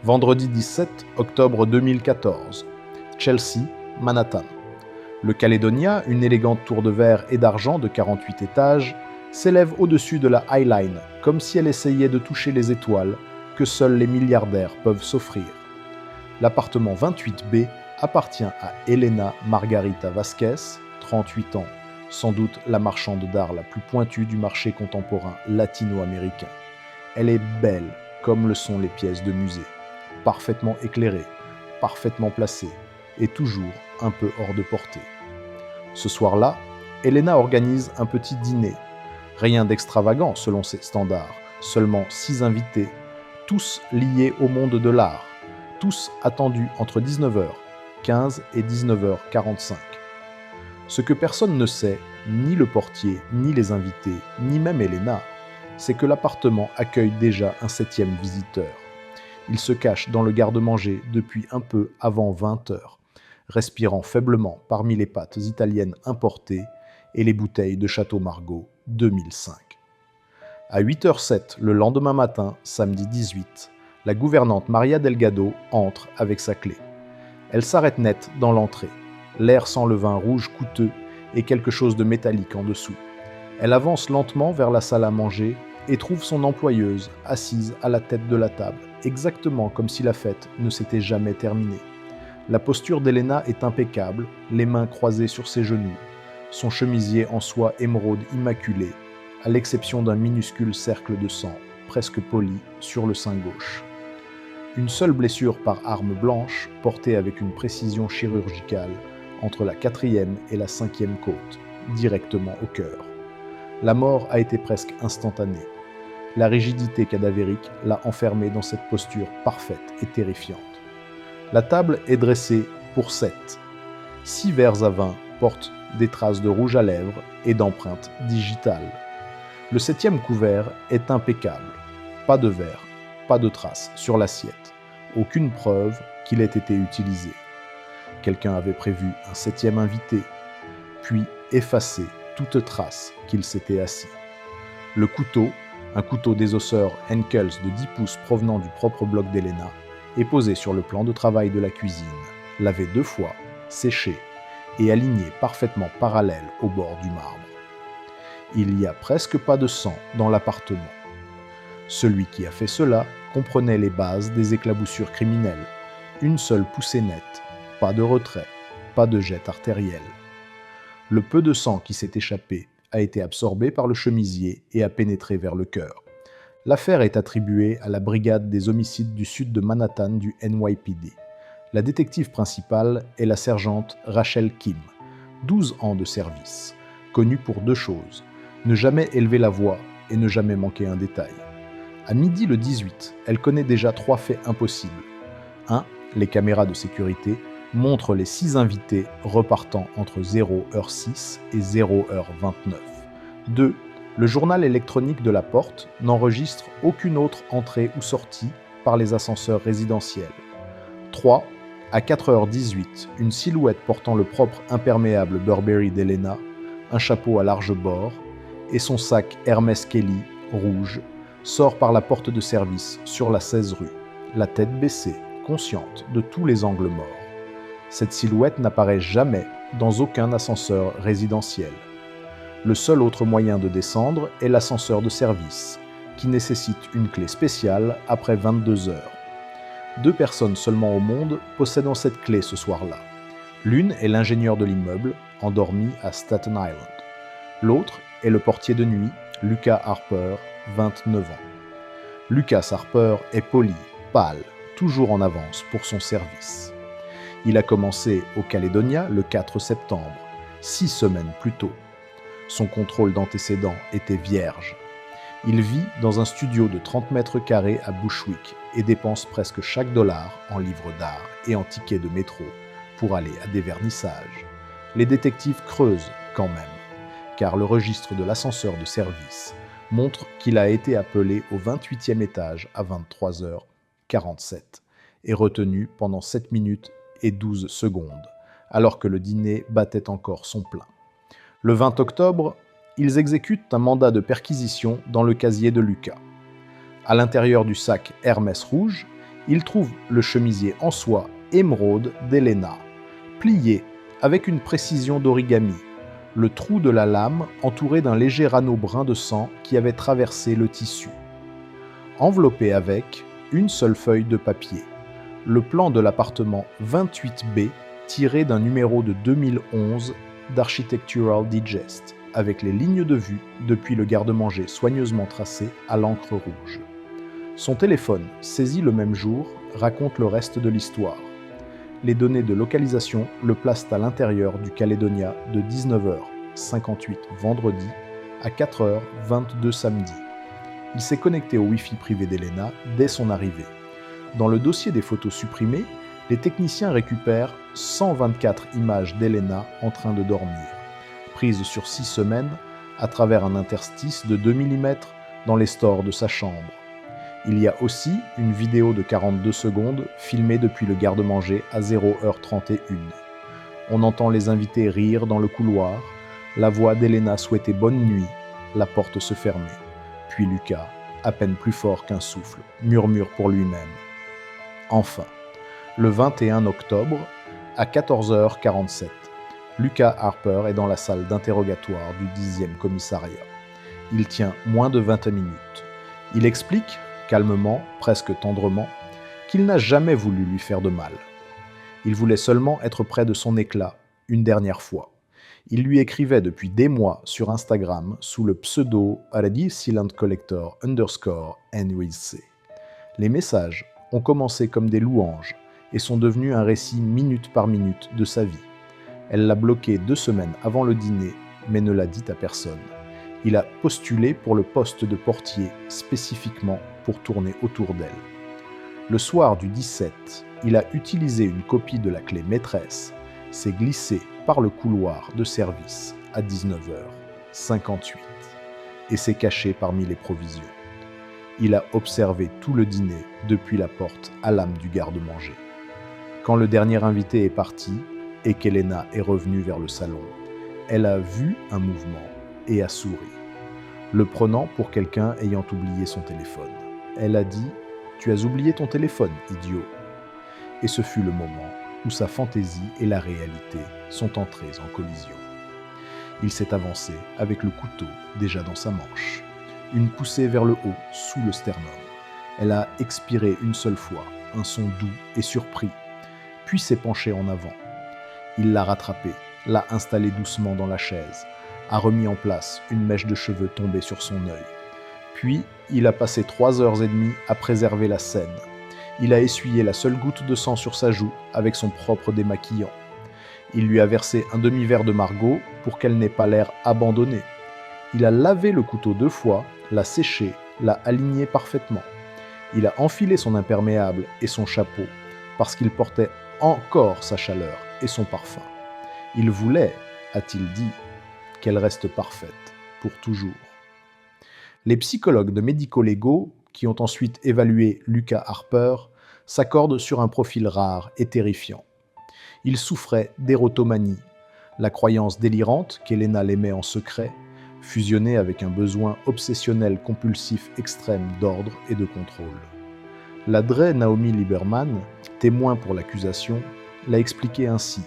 Vendredi 17 octobre 2014. Chelsea, Manhattan. Le Caledonia, une élégante tour de verre et d'argent de 48 étages, s'élève au-dessus de la High Line, comme si elle essayait de toucher les étoiles que seuls les milliardaires peuvent s'offrir. L'appartement 28B appartient à Elena Margarita Vasquez, 38 ans, sans doute la marchande d'art la plus pointue du marché contemporain latino-américain. Elle est belle, comme le sont les pièces de musée, parfaitement éclairée, parfaitement placée, et toujours un peu hors de portée. Ce soir-là, Elena organise un petit dîner. Rien d'extravagant selon ses standards, seulement 6 invités, tous liés au monde de l'art, tous attendus entre 19h15 et 19h45. Ce que personne ne sait, ni le portier, ni les invités, ni même Elena, c'est que l'appartement accueille déjà un 7e visiteur. Il se cache dans le garde-manger depuis un peu avant 20h, respirant faiblement parmi les pâtes italiennes importées et les bouteilles de Château Margaux 2005. À 8h07 le lendemain matin, samedi 18, la gouvernante Maria Delgado entre avec sa clé. Elle s'arrête net dans l'entrée. L'air sent le vin rouge coûteux et quelque chose de métallique en dessous. Elle avance lentement vers la salle à manger et trouve son employeuse assise à la tête de la table, exactement comme si la fête ne s'était jamais terminée. La posture d'Elena est impeccable, les mains croisées sur ses genoux, son chemisier en soie émeraude immaculée, à l'exception d'un minuscule cercle de sang, presque poli, sur le sein gauche. Une seule blessure par arme blanche, portée avec une précision chirurgicale, entre la 4e et la 5e côte, directement au cœur. La mort a été presque instantanée. La rigidité cadavérique l'a enfermée dans cette posture parfaite et terrifiante. La table est dressée pour 7. 6 verres à vin portent des traces de rouge à lèvres et d'empreintes digitales. Le 7e couvert est impeccable. Pas de verre, pas de traces sur l'assiette. Aucune preuve qu'il ait été utilisé. Quelqu'un avait prévu un 7e invité, puis effacé toute trace qu'il s'était assis. Le couteau, un couteau désosseur Henckels de 10 pouces provenant du propre bloc d'Elena, est posé sur le plan de travail de la cuisine, lavé 2 fois, séché et aligné parfaitement parallèle au bord du marbre. Il n'y a presque pas de sang dans l'appartement. Celui qui a fait cela comprenait les bases des éclaboussures criminelles. Une seule poussée nette, pas de retrait, pas de jet artériel. Le peu de sang qui s'est échappé a été absorbé par le chemisier et a pénétré vers le cœur. L'affaire est attribuée à la brigade des homicides du sud de Manhattan du NYPD. La détective principale est la sergente Rachel Kim, 12 ans de service, connue pour 2 choses, ne jamais élever la voix et ne jamais manquer un détail. À midi le 18, elle connaît déjà 3 faits impossibles. 1. Les caméras de sécurité montrent les 6 invités repartant entre 0h06 et 0h29. 2. Le journal électronique de la porte n'enregistre aucune autre entrée ou sortie par les ascenseurs résidentiels. 3. À 4h18, une silhouette portant le propre imperméable Burberry d'Elena, un chapeau à large bord et son sac Hermès Kelly, rouge, sort par la porte de service sur la 16 rue, la tête baissée, consciente de tous les angles morts. Cette silhouette n'apparaît jamais dans aucun ascenseur résidentiel. Le seul autre moyen de descendre est l'ascenseur de service, qui nécessite une clé spéciale après 22 heures. 2 personnes seulement au monde possédant cette clé ce soir-là. L'une est l'ingénieur de l'immeuble, endormi à Staten Island. L'autre est le portier de nuit, Lucas Harper, 29 ans. Lucas Harper est poli, pâle, toujours en avance pour son service. Il a commencé au Caledonia le 4 septembre, 6 semaines plus tôt. Son contrôle d'antécédents était vierge. Il vit dans un studio de 30 mètres carrés à Bushwick et dépense presque chaque dollar en livres d'art et en tickets de métro pour aller à des vernissages. Les détectives creusent quand même, car le registre de l'ascenseur de service montre qu'il a été appelé au 28e étage à 23h47 et retenu pendant 7 minutes et 12 secondes, alors que le dîner battait encore son plein. Le 20 octobre, ils exécutent un mandat de perquisition dans le casier de Lucas. À l'intérieur du sac Hermès rouge, il trouve le chemisier en soie émeraude d'Elena, plié avec une précision d'origami, le trou de la lame entouré d'un léger anneau brun de sang qui avait traversé le tissu. Enveloppé avec une seule feuille de papier, le plan de l'appartement 28B tiré d'un numéro de 2011 d'Architectural Digest, avec les lignes de vue depuis le garde-manger soigneusement tracé à l'encre rouge. Son téléphone, saisi le même jour, raconte le reste de l'histoire. Les données de localisation le placent à l'intérieur du Caledonia de 19h58 vendredi à 4h22 samedi. Il s'est connecté au Wi-Fi privé d'Elena dès son arrivée. Dans le dossier des photos supprimées, les techniciens récupèrent 124 images d'Elena en train de dormir, prises sur 6 semaines à travers un interstice de 2 mm dans les stores de sa chambre. Il y a aussi une vidéo de 42 secondes filmée depuis le garde-manger à 0h31. On entend les invités rire dans le couloir, la voix d'Elena souhaiter bonne nuit, la porte se fermer. Puis Lucas, à peine plus fort qu'un souffle, murmure pour lui-même. Enfin, le 21 octobre, à 14h47, Lucas Harper est dans la salle d'interrogatoire du 10e commissariat. Il tient moins de 20 minutes. Il explique, calmement, presque tendrement, qu'il n'a jamais voulu lui faire de mal. Il voulait seulement être près de son éclat, une dernière fois. Il lui écrivait depuis des mois sur Instagram sous le pseudo @silentcollector_NYC. Les messages ont commencé comme des louanges et sont devenus un récit minute par minute de sa vie. Elle l'a bloqué 2 semaines avant le dîner, mais ne l'a dit à personne. Il a postulé pour le poste de portier spécifiquement pour tourner autour d'elle. Le soir du 17, il a utilisé une copie de la clé maîtresse, s'est glissé par le couloir de service à 19h58 et s'est caché parmi les provisions. Il a observé tout le dîner depuis la porte à l'âme du garde-manger. Quand le dernier invité est parti et qu'Elena est revenue vers le salon, elle a vu un mouvement et a souri, le prenant pour quelqu'un ayant oublié son téléphone. Elle a dit « Tu as oublié ton téléphone, idiot !» Et ce fut le moment où sa fantaisie et la réalité sont entrées en collision. Il s'est avancé avec le couteau déjà dans sa manche. Une poussée vers le haut, sous le sternum. Elle a expiré une seule fois, un son doux et surpris, puis s'est penchée en avant. Il l'a rattrapée, l'a installée doucement dans la chaise, a remis en place une mèche de cheveux tombée sur son œil. Puis, il a passé 3h30 à préserver la scène. Il a essuyé la seule goutte de sang sur sa joue avec son propre démaquillant. Il lui a versé un demi-verre de Margot pour qu'elle n'ait pas l'air abandonnée. Il a lavé le couteau 2 fois, l'a séché, l'a aligné parfaitement. Il a enfilé son imperméable et son chapeau parce qu'il portait encore sa chaleur et son parfum. Il voulait, a-t-il dit, qu'elle reste parfaite pour toujours. Les psychologues de médico-légaux, qui ont ensuite évalué Lucas Harper, s'accordent sur un profil rare et terrifiant. Il souffrait d'érotomanie, la croyance délirante qu'Elena l'aimait en secret, fusionnée avec un besoin obsessionnel compulsif extrême d'ordre et de contrôle. La Dre Naomi Lieberman, témoin pour l'accusation, l'a expliqué ainsi.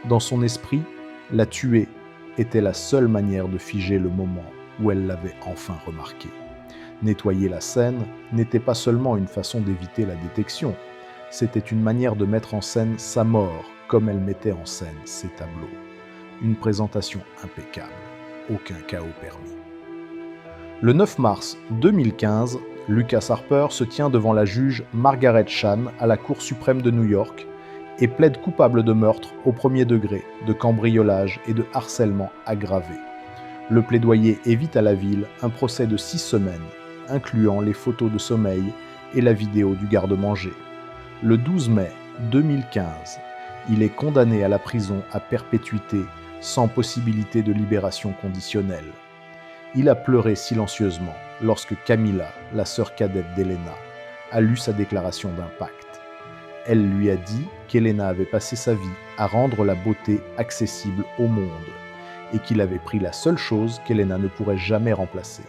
Dans son esprit, la tuer était la seule manière de figer le moment où elle l'avait enfin remarqué. Nettoyer la scène n'était pas seulement une façon d'éviter la détection, c'était une manière de mettre en scène sa mort comme elle mettait en scène ses tableaux. Une présentation impeccable, aucun chaos permis. Le 9 mars 2015, Lucas Harper se tient devant la juge Margaret Chan à la Cour suprême de New York et plaide coupable de meurtre au premier degré, de cambriolage et de harcèlement aggravé. Le plaidoyer évite à la ville un procès de 6 semaines, incluant les photos de sommeil et la vidéo du garde-manger. Le 12 mai 2015, il est condamné à la prison à perpétuité sans possibilité de libération conditionnelle. Il a pleuré silencieusement lorsque Camilla, la sœur cadette d'Elena, a lu sa déclaration d'impact. Elle lui a dit qu'Elena avait passé sa vie à rendre la beauté accessible au monde et qu'il avait pris la seule chose qu'Elena ne pourrait jamais remplacer,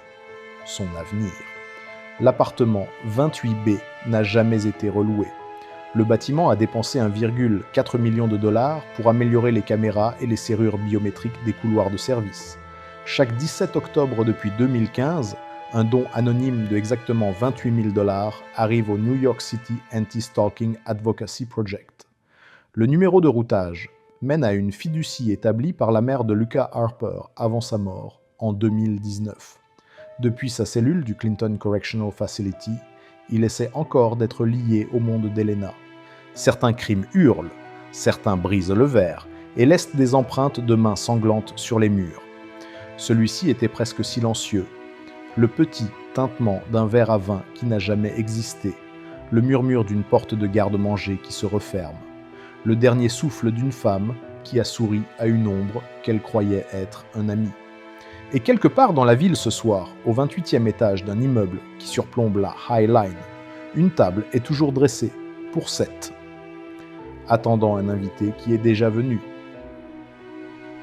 son avenir. L'appartement 28B n'a jamais été reloué. Le bâtiment a dépensé 1,4 million de dollars pour améliorer les caméras et les serrures biométriques des couloirs de service. Chaque 17 octobre depuis 2015, un don anonyme de exactement 28 000 dollars arrive au New York City Anti-Stalking Advocacy Project. Le numéro de routage mène à une fiducie établie par la mère de Lucas Harper avant sa mort, en 2019. Depuis sa cellule du Clinton Correctional Facility, il essaie encore d'être lié au monde d'Elena. Certains crimes hurlent, certains brisent le verre et laissent des empreintes de mains sanglantes sur les murs. Celui-ci était presque silencieux. Le petit tintement d'un verre à vin qui n'a jamais existé, le murmure d'une porte de garde-manger qui se referme, le dernier souffle d'une femme qui a souri à une ombre qu'elle croyait être un ami. Et quelque part dans la ville ce soir, au 28e étage d'un immeuble qui surplombe la High Line, une table est toujours dressée, pour 7, attendant un invité qui est déjà venu.